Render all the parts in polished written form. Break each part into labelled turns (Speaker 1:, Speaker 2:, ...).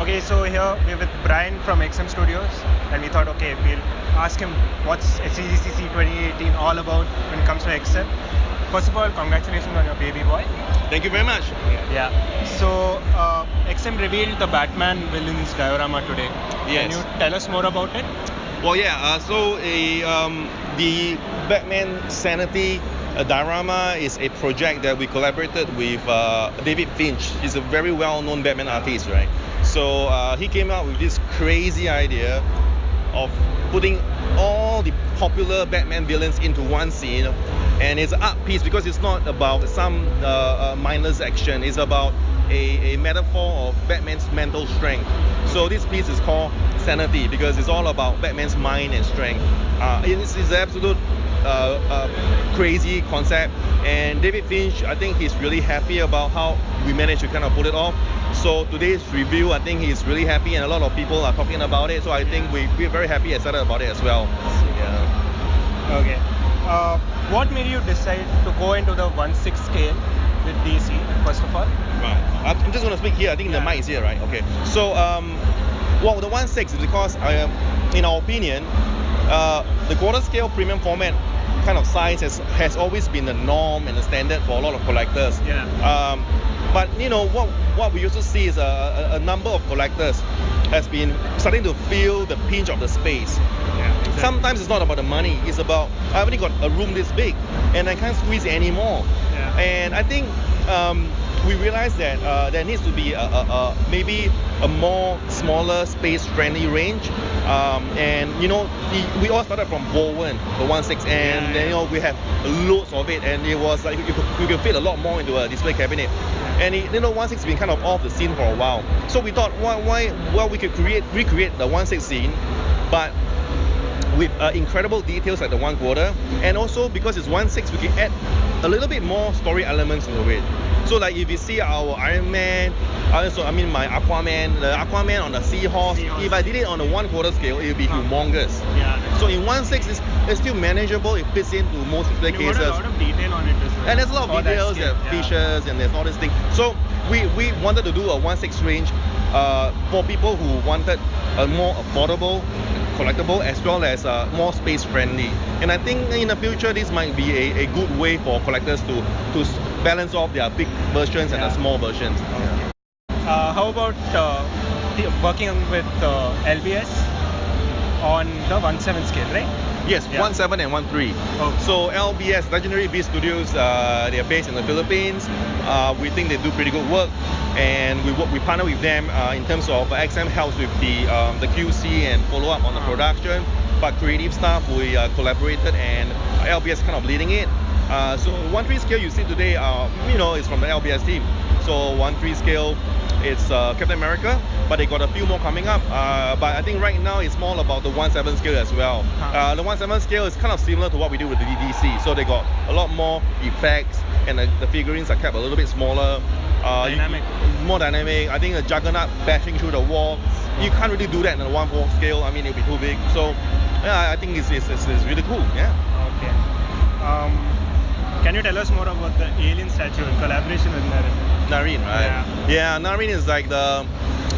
Speaker 1: Okay, so here we're with Bryan from XM Studios, and we thought, okay, we'll ask him what's STGCC 2018 all about when it comes to XM. First of all, congratulations on your baby boy.
Speaker 2: Thank you very much.
Speaker 1: Yeah. So XM revealed the Batman villains diorama today.
Speaker 2: Yes.
Speaker 1: Can you tell us more about it?
Speaker 2: Well, yeah. The Batman Sanity diorama is a project that we collaborated with David Finch. He's a very well-known Batman artist, right? So he came out with this crazy idea of putting all the popular Batman villains into one scene, and it's an art piece because it's not about some mindless action. It's about a metaphor of Batman's mental strength. So this piece is called Sanity because it's all about Batman's mind and strength. It's an absolute crazy concept, and David Finch, I think he's really happy about how we managed to kind of pull it off. So today's review, I think he's really happy, and a lot of people are talking about it. So I think we're very happy and excited about it as well. Yeah.
Speaker 1: Okay. What made you decide to go into the 1/6 scale with DC, first of all?
Speaker 2: Right. I'm just going to speak here. I think the mic is here, right? Okay. So, well, the 1/6 is because, in our opinion, the quarter scale premium format kind of size has always been the norm and the standard for a lot of collectors.
Speaker 1: Yeah.
Speaker 2: But you know what we also see is a number of collectors has been starting to feel the pinch of the space.
Speaker 1: Yeah, exactly.
Speaker 2: Sometimes it's not about the money. It's about I've only got a room this big and I can't squeeze it anymore.
Speaker 1: Yeah.
Speaker 2: And I think we realized that there needs to be maybe a more smaller space-friendly range. And you know, we all started from Bowen, the 1/6, and then, you know, we have loads of it, and it was like you could fit a lot more into a display cabinet. And you know, 1/6 has been kind of off the scene for a while. So we thought, well, we could recreate the 1/6 scene, but with incredible details like the 1/4, and also because it's 1/6, we can add a little bit more story elements into it. So like if you see our Iron Man, my Aquaman, the Aquaman on the seahorse, if I did it on a 1/4 scale, it would be humongous.
Speaker 1: Yeah.
Speaker 2: So in 1/6, it's still manageable. It fits into most display cases.
Speaker 1: Got a lot of detail on it as well.
Speaker 2: And there's a lot of details, there are fishes, and there's all this thing. So we wanted to do a 1/6 range for people who wanted a more affordable collectible as well as more space friendly. And I think in the future this might be a good way for collectors to balance off their big versions and the small versions.
Speaker 1: How about working with LBS on the 1/7 scale, right?
Speaker 2: Yes, 1/7 and 1/3.
Speaker 1: Okay.
Speaker 2: So LBS, Legendary Beast Studios, they are based in the Philippines. We think they do pretty good work, and we partner with them in terms of XM helps with the QC and follow up on the production. But creative stuff, we collaborated, and LBS kind of leading it. So 1/3 scale you see today, you know, is from the LBS team. So 1/3 scale, it's Captain America, but they got a few more coming up. But I think right now it's more about the 1/7 scale as well. The 1/7 scale is kind of similar to what we do with the DDC. So they got a lot more effects, and the figurines are kept a little bit smaller.
Speaker 1: Dynamic.
Speaker 2: More dynamic. I think a Juggernaut bashing through the wall, you can't really do that in a 1/4 scale. I mean, it'll be too big. So yeah, I think it's really cool. Yeah.
Speaker 1: Okay. Can you tell us more about the alien statue in collaboration with
Speaker 2: Nareen, right? Yeah, Nareen is like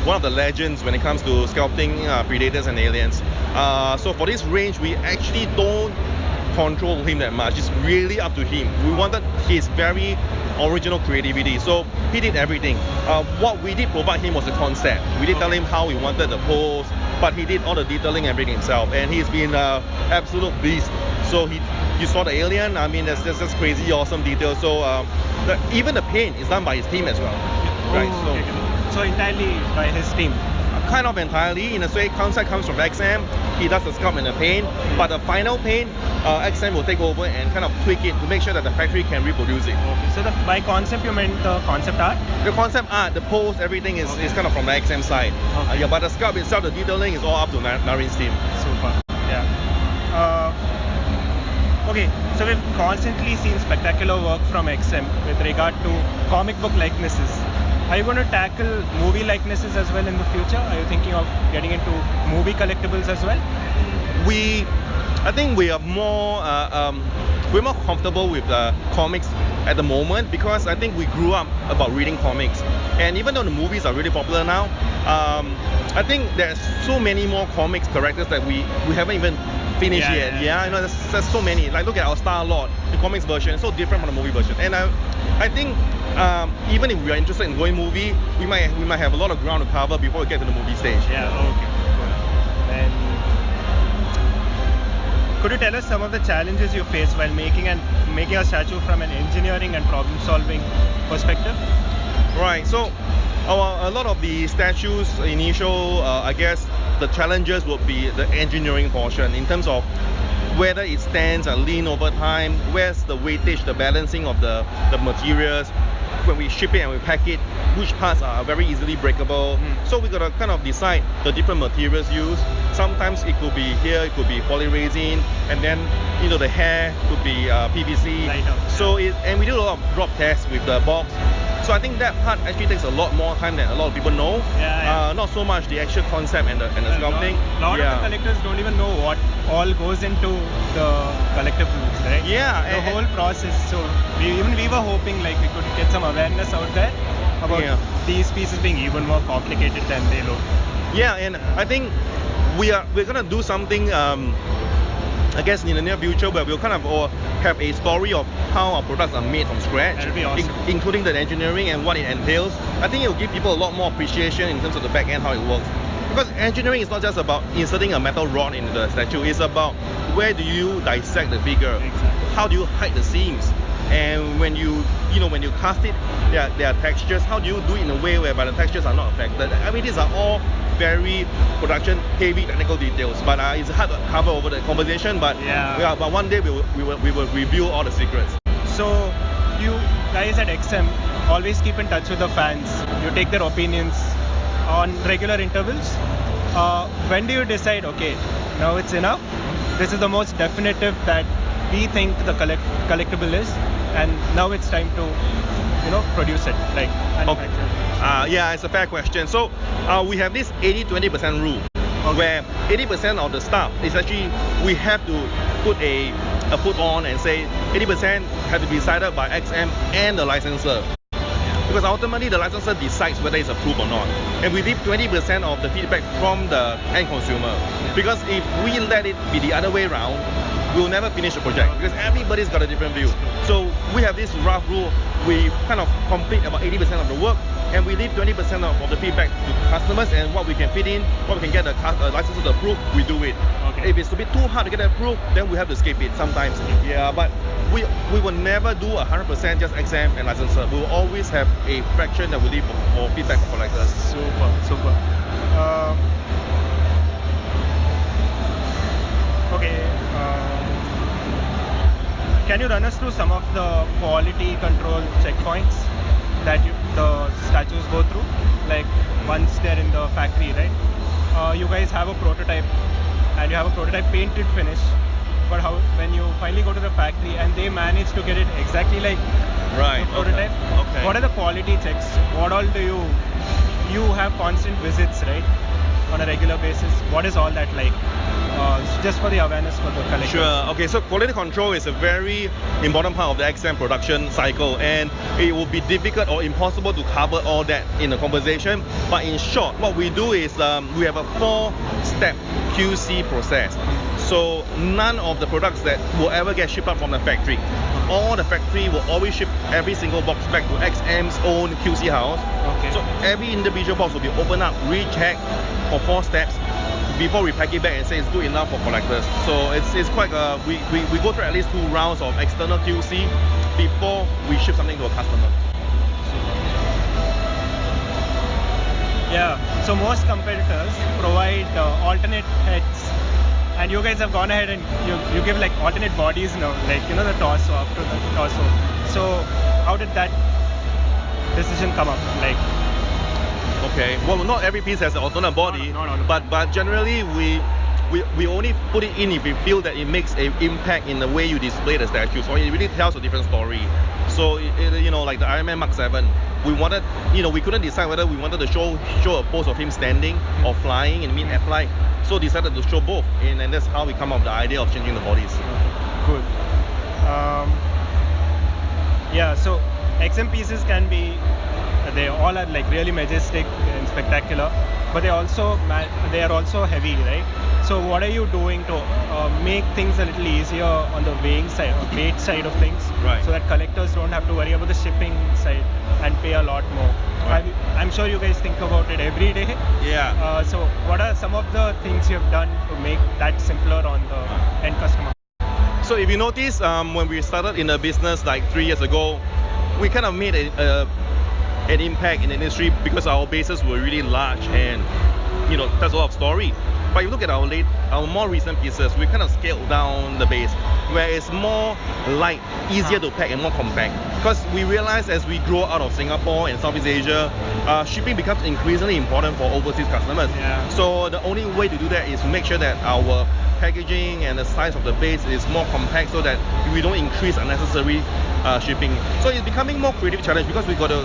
Speaker 2: one of the legends when it comes to sculpting predators and aliens. So for this range, we actually don't control him that much. It's really up to him. We wanted his very original creativity, so he did everything. What we did provide him was the concept. We did tell him how we wanted the pose, but he did all the detailing, everything himself, and he's been absolute beast. So you saw the alien. I mean, there's just crazy, awesome details. So even the paint is done by his team as well, right?
Speaker 1: So entirely by his team.
Speaker 2: Kind of entirely. In a way, concept comes from XM. He does the sculpt and the paint, but the final paint, XM will take over and kind of tweak it to make sure that the factory can reproduce it.
Speaker 1: Okay. So by concept you meant the concept art?
Speaker 2: The concept art, the pose, everything is kind of from the XM side.
Speaker 1: Okay.
Speaker 2: Yeah, but the sculpt itself, the detailing is all up to Nareen's team.
Speaker 1: Super. Yeah. Okay, so we've constantly seen spectacular work from XM with regard to comic book likenesses. Are you going to tackle movie likenesses as well in the future? Are you thinking of getting into movie collectibles as well?
Speaker 2: I think we are more we're more comfortable with the comics at the moment because I think we grew up about reading comics. And even though the movies are really popular now, I think there's so many more comics characters that we haven't even finished yet. Yeah, you know, there's so many. Like look at our Star-Lord, the comics version, so different from the movie version. And I think even if we are interested in going movie, we might have a lot of ground to cover before we get to the movie stage.
Speaker 1: Yeah, okay. And could you tell us some of the challenges you face while making a statue from an engineering and problem-solving perspective?
Speaker 2: Right. So a lot of the statues initial, I guess the challenges would be the engineering portion in terms of whether it stands and lean over time, where's the weightage, the balancing of the materials, when we ship it and we pack it, which parts are very easily breakable. So we gotta kind of decide the different materials used. Sometimes it could be here, it could be polyresin, and then you know the hair could be PVC. So and we do a lot of drop tests with the box. So I think that part actually takes a lot more time than a lot of people know. Not so much the actual concept and the sculpting.
Speaker 1: A lot of the collectors don't even know what all goes into the collectibles, right? The whole process. So we were hoping like we could get some awareness out there about these pieces being even more complicated than they look.
Speaker 2: Yeah, and I think we're gonna do something. I guess in the near future where we'll kind of have a story of how our products are made from scratch,
Speaker 1: That'll be awesome.
Speaker 2: Including the engineering and what it entails. I think it will give people a lot more appreciation in terms of the back end, how it works. Because engineering is not just about inserting a metal rod into the statue, it's about where do you dissect the figure, how do you hide the seams, and when you cast it, there are textures, how do you do it in a way whereby the textures are not affected. I mean, these are all very production heavy technical details, but it's hard to cover over the conversation, but but one day we will reveal all the secrets.
Speaker 1: So you guys at XM always keep in touch with the fans, you take their opinions on regular intervals. When do you decide, okay, now it's enough, this is the most definitive that we think the collectible is, and now it's time to produce it, like manufacture?
Speaker 2: Yeah, it's a fair question. So we have this 80-20% rule, where 80% of the stuff is actually we have to put a foot on and say 80% have to be decided by XM and the licensor. Because ultimately the licensor decides whether it's approved or not. And we leave 20% of the feedback from the end consumer. Because if we let it be the other way around, we'll never finish the project because everybody's got a different view. So we have this rough rule. We kind of complete about 80% of the work and we leave 20% of the feedback to customers, and what we can fit in, what we can get the licensor to approve, we do it. If it's a bit too hard to get it approved, then we have to skip it sometimes. But we will never do 100% just XM and licensor. We will always have a fraction that we leave for feedback from collectors.
Speaker 1: Super. Can you run us through some of the quality control checkpoints that the statues go through? Like once they're in the factory, right? You guys have a prototype and you have a prototype painted finish, but when you finally go to the factory and they manage to get it exactly like the prototype, what are the quality checks? What all do you have constant visits, right, on a regular basis? What is all that like? Just for the awareness for the collectors.
Speaker 2: Sure. Okay, so quality control is a very important part of the XM production cycle, and it will be difficult or impossible to cover all that in a conversation. But in short, what we do is we have a 4-step QC process. So none of the products that will ever get shipped out from the factory, all the factory will always ship every single box back to XM's own QC house. So every individual box will be opened up, rechecked for 4 steps before we pack it back and say it's good enough for collectors. So it's quite we go through at least 2 rounds of external QC before we ship something to a customer.
Speaker 1: So most competitors provide alternate heads, and you guys have gone ahead and you give like alternate bodies now, like the torso after the torso. So how did that decision come up? Like,
Speaker 2: well, not every piece has an alternate body,
Speaker 1: no.
Speaker 2: But generally we only put it in if we feel that it makes an impact in the way you display the statue, so it really tells a different story. So like the Iron Man Mark 7, we wanted, we couldn't decide whether we wanted to show a pose of him standing or flying in mid-air flight, so decided to show both, and that's how we come up with the idea of changing the bodies.
Speaker 1: Good. Um, yeah, so XM pieces can be, they all are like really majestic and spectacular, but they are also heavy, right? So what are you doing to make things a little easier on the weighing side, or weight side of things,
Speaker 2: Right.
Speaker 1: so that collectors don't have to worry about the shipping side and pay a lot more?
Speaker 2: Right.
Speaker 1: I'm sure you guys think about it every day.
Speaker 2: Yeah.
Speaker 1: So what are some of the things you've done to make that simpler on the end customer?
Speaker 2: So if you notice, when we started in the business like 3 years ago, we kind of made an impact in the industry because our bases were really large and there's a lot of story. But if you look at our more recent pieces, we kind of scaled down the base where it's more light, easier to pack and more compact. Because we realize as we grow out of Singapore and Southeast Asia, shipping becomes increasingly important for overseas customers.
Speaker 1: Yeah.
Speaker 2: So the only way to do that is to make sure that our packaging and the size of the base is more compact so that we don't increase unnecessary shipping. So it's becoming more creative challenge because we got to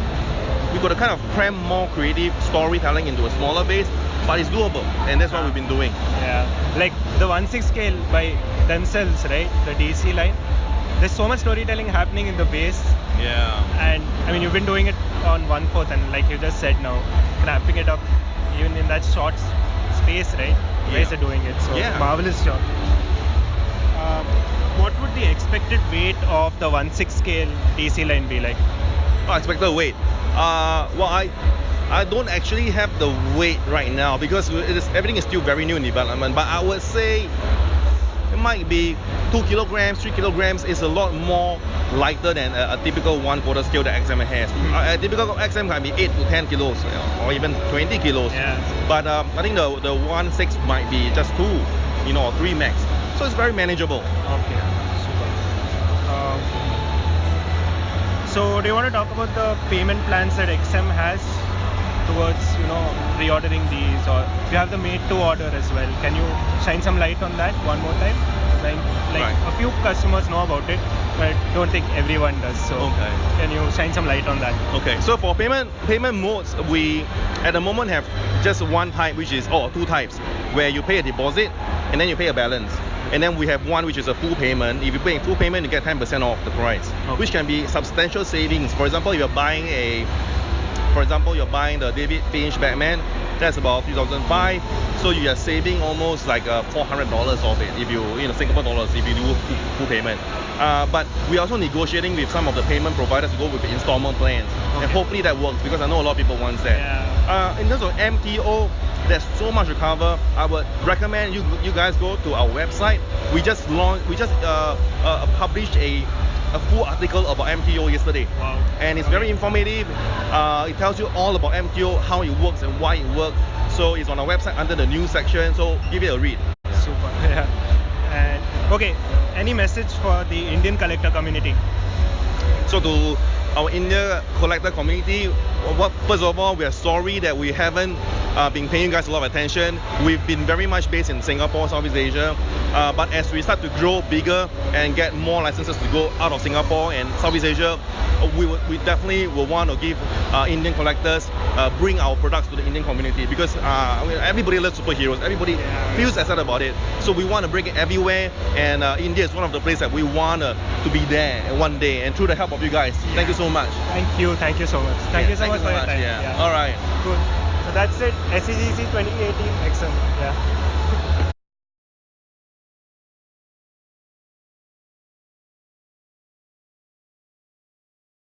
Speaker 2: kind of cram more creative storytelling into a smaller base, but it's doable, and that's what we've been doing.
Speaker 1: Yeah, like the 1/6 scale by themselves, right? The DC line. There's so much storytelling happening in the base,
Speaker 2: Yeah.
Speaker 1: and I mean you've been doing it on 1/4, and like you just said now, wrapping it up even in that short space, right? You guys
Speaker 2: Yeah.
Speaker 1: are doing it, so
Speaker 2: Yeah.
Speaker 1: marvelous job. What would the expected weight of the 1/6 scale DC line be like?
Speaker 2: Expected weight. Well, I don't actually have the weight right now because everything is still very new in development. But I would say it might be 2 kilograms, 3 kilograms is a lot more lighter than a typical 1/4 scale that XM has. A typical XM can be 8 to 10 kilos or even 20 kilos.
Speaker 1: Yeah.
Speaker 2: But I think the 1/6 might be just 2, or 3 max. So it's very manageable.
Speaker 1: Okay, super. So do you want to talk about the payment plans that XM has towards pre-ordering these, or you have the made to order as well? Can you shine some light on that one more time? Like
Speaker 2: Right.
Speaker 1: a few customers know about it, but I don't think everyone does. So
Speaker 2: Okay.
Speaker 1: can you shine some light on that?
Speaker 2: Okay, so for payment modes, we at the moment have just one type, two types, where you pay a deposit and then you pay a balance. And then we have one which is a full payment. If you pay full payment, you get 10% off the price, which can be substantial savings. For example, you're buying the David Finch Batman, that's about 3,500. So you are saving almost like $400 of it if you Singapore dollars if you do full payment. But we're also negotiating with some of the payment providers to go with the installment plans, and hopefully that works because I know a lot of people want that.
Speaker 1: Yeah.
Speaker 2: In terms of MTO, there's so much to cover. I would recommend you guys go to our website. We just published a full article about MTO yesterday.
Speaker 1: Wow.
Speaker 2: And it's very informative. It tells you all about MTO, how it works and why it works. So it's on our website under the news section, so give it a read.
Speaker 1: Super. Yeah. And okay, any message for the Indian collector community?
Speaker 2: So to our India collector community, first of all, we are sorry that we haven't been paying you guys a lot of attention. We've been very much based in Singapore, Southeast Asia. But as we start to grow bigger and get more licenses to go out of Singapore and Southeast Asia, we definitely will want to give Indian collectors, bring our products to the Indian community because everybody loves superheroes. Everybody feels excited about it. So we want to bring it everywhere, and India is one of the places that we want to be there one day. And through the help of you guys, thank you so much.
Speaker 1: Thank you so much. Thank you so much for your time.
Speaker 2: Yeah. All right.
Speaker 1: Good. So that's it. STGCC 2018 XM. Yeah.